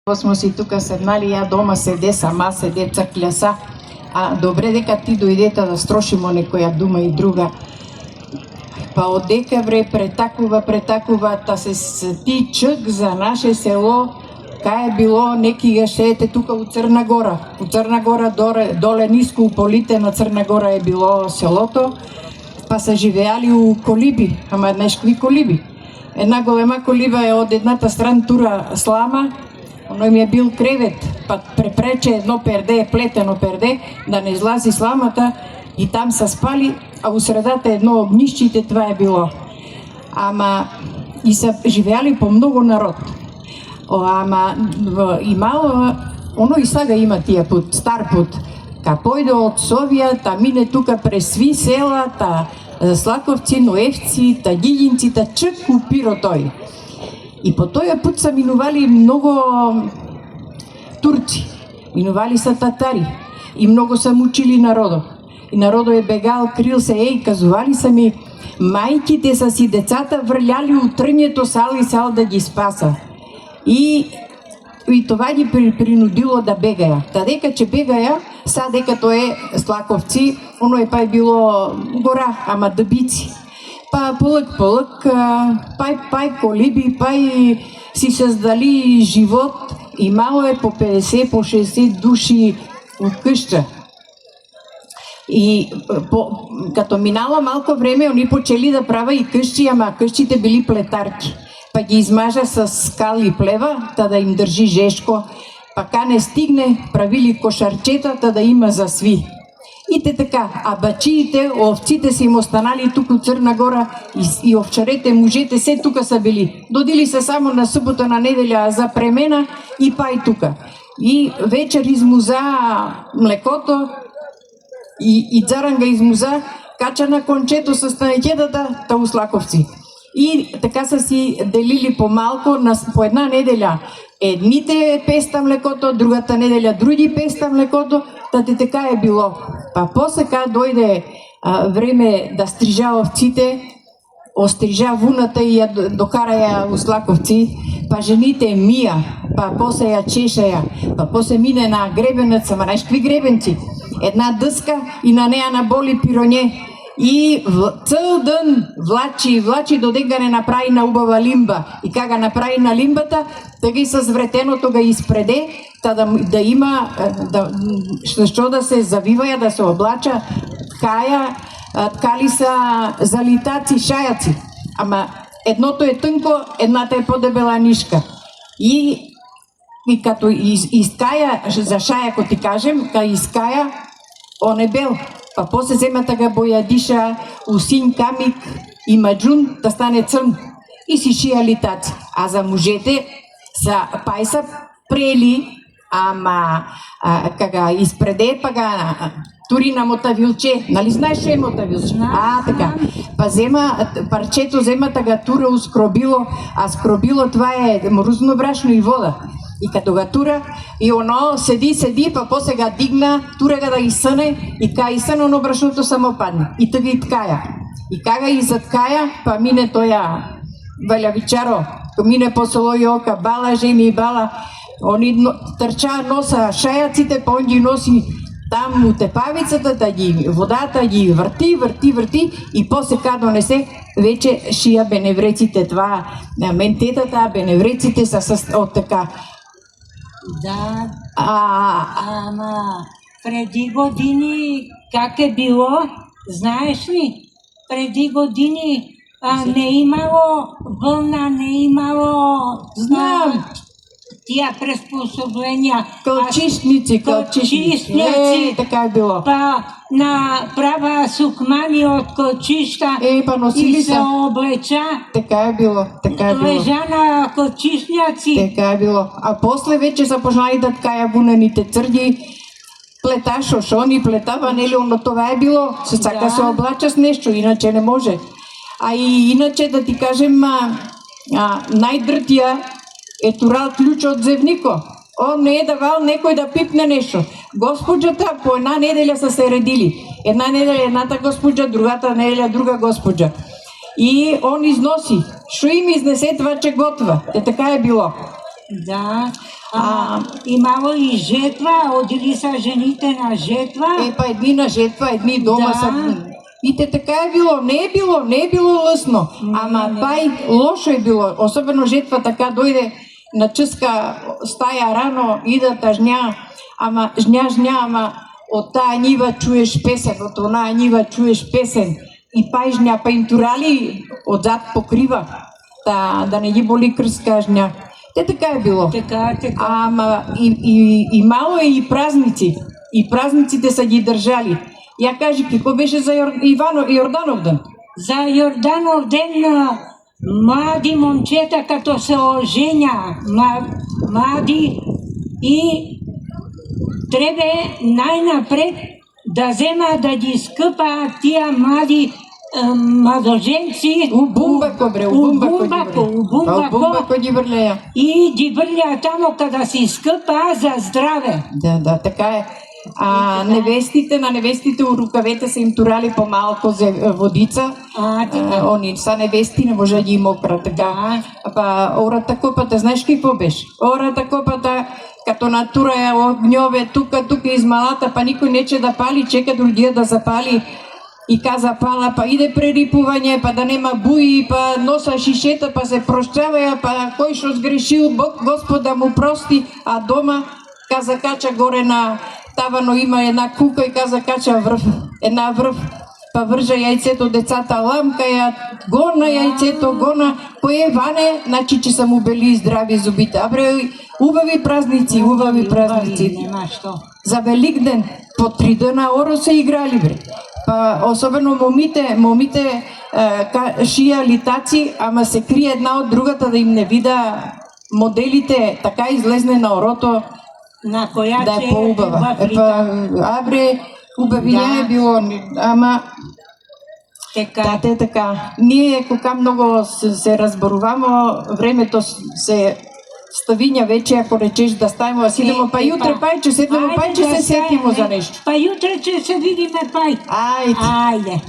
Смо си тука седнали, ја дома седе сама, седе цакляса, а добре дека ти дојдете да строшимо некоја дума и друга. Па од декабре претакува, та се ти чък за наше село, кај е било некига шеете тука у Црна Гора. У Црна Гора доле ниско у полите на Црна Гора е било селото, па се живеали у колиби, ама знаеш какви колиби? Една голема колиба е од едната страна тура слама, оној ми е бил кревет, па препрече едно перде, плетено перде, да не излази сламата и там се спали, а у средата едно огнишчите, това е било. Ама и са живеали по много народ. Ама имало, оно и сега има тия пут, стар пут. Ка појде од Совија, та мине тука през сви села, та Слаковци, Ноевци, та Гигинци, та чък у Пиро тој. И по тој пут са минували много турци, минували са татари и много са мучили народо. И народо е бегал, крил се, казували са ми, мајките са си децата врляли у трњето сал да ги спаса. И това ги принудило да бегаја. Та дека че бегаја, са дека тоа е Слаковци, оно е па е било гора, ама дъбици. Па полък, пай колиби, пай си създали живот и мало е по 50, по 60 души от къща. И като минало малко време, они почели да правя и къщи, ама къщите били плетарки. Па ги измажа с скал и плева, та да им държи жешко. Пака не стигне, правили кошарчета, та да има за сви. И те така, а бачиите, овците са им останали тук от Црна Гора и овчарете, мужете, се тука са били. Додили са само на събота, на неделя за премена и пай тука. И вечер измуза млекото и царанга измуза, кача на кончето с танекедата, та у Слаковци. И така са си делили по-малко, по една неделя. Едните песта млекото, другата неделя други песта млекото, тати така е било. Па после кога дойде време да стрижа овците, острижа вуната и ја докара ја у Слаковци, па жените мија, па после ја чешаја, па после мине на гребенец, ама знаеш какви гребенци? Една дъска и на нея наболи пироње. И цел ден влачи додека не направи на убава лимба. И кога направи на лимбата, така и с вретеното га изпреде, да има, што да се завиваја, да се облача ткаја, ткали са залитаци, шајаци. Ама едното е тънко, едната е по-дебела нишка. И като изткаја, за шаја, ако ти кажем, ка изткаја, он е бел. Па после земата га бојадиша усин, камик и маджун да стане црн и си шија литаци. А за мужете пај са прели, ама кога изпреде, па га тури на мотавилче. Нали знаеш че е мотавилче? Така. Па зема, парчето земата га тура у скробило, а скробило това е морузно брашно и вода. И като га тура, и оно седи, па после га дигна, тура га да изсъне, и кога изсъне, оно брашното само падне. И тъга и ткаја. И кога и заткаја, па мине тоја валявичаро, мине по село и ока, бала жени и бала, они трча носа шајаците, па он ги носи там у тепавицата, да ги водата ги върти и после кога донесе, вече шија беневреците, това ментетата, беневреците са от така. Да, ама преди години как е било, знаеш ли? Преди години не имало вълна, не имало тия приспособления. Кълчишници. Така е било. Па направа сукмани от кълчища и се облеча. Така е било. Лежа на кълчишняци. Така е било. А после вече са почнали да ткаја вунените църги, плета шошони, плета ванели, но това е било. Сега се облача с нещо, иначе не може. А и иначе да ти кажем, най-дртия е турал ключ от зевнико. Он не е давал некој да пипне нещо. Госпоđата по една неделя са се редили. Една неделя едната госпоđа, другата неделя друга госпоđа. И он износи. Шо им изнесе това, че готва. Така е било. Да. Имало и жетва, одили са жените на жетва. Па едни на жетва, едни дома са. И те така е било, не е било лесно. Ама лошо е било, особено жетва така дойде на чъска стая рано, идата жня, ама от тая нива чуеш песен, от оная нива чуеш песен. И жня, па им турали отзад покрива, да не ги боли кръска жня. Те така е било. Така. Ама и мало е и празници. И празниците са ги държали. Я кажи, какво беше за Йорданов ден? За Йорданов ден млади момчета като се оженя, млади и трябва най-напред да взема да ги скъпа тия млади младоженци у Бумбако ги върлея. И ги върлея тамо къде си скъпа за здраве. Да, така е. На невестите у рукавете са им турали по-малко за водица. Они са невести, не може да ги мокра така. Ората копата, знаеш какво беше? Ората копата, като натура огньове, тука из малата, па никой нече да пали, чека другия да запали. И каза пала, па иде прерипување, па да нема буи, па носа шишета, па се прощаваја, па кој шо сгрешил, Бог Господ да му прости, а дома каза кача горе на тавано има една кука и каза кача една връв, па вържа яйцето децата, ламка я, гона яйцето, гона, кое ване, значи че са му били здрави зубите. Убави празници. За Великден по 3 дена оро се играли, бре. Па особено момите шия литаци, ама се крие една от другата да им не вида моделите, така излезне на орото, на коя да е по-убава. Убавиня е било, ама така. Ние кока много се разборуваме, времето се ставиня вече, ако речеш да ставимо, си идемо, па jutре пайче, седнемо пайче, се сетимо за нещо. Па jutре че се видиме пай. Айде.